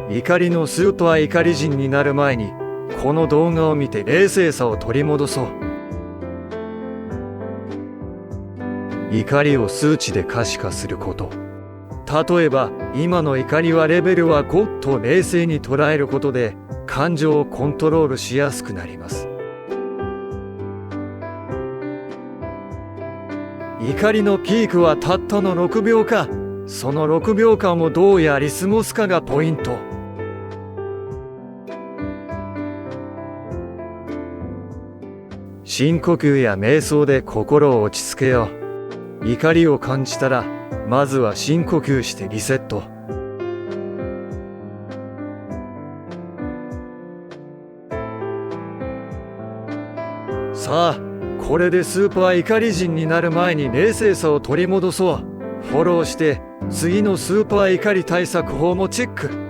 怒りのスーパー怒り人になる前に、この動画を見て冷静さを取り戻そう。怒りを数値で可視化すること。例えば、今の怒りはレベルは5と冷静に捉えることで、感情をコントロールしやすくなります。怒りのピークはたったの6秒間。その6秒間をどうやり過ごすかがポイント。深呼吸や瞑想で心を落ち着けよう。怒りを感じたら、まずは深呼吸してリセット。さあ、これでスーパー怒り人になる前に冷静さを取り戻そう。フォローして、次のスーパー怒り対策法もチェック。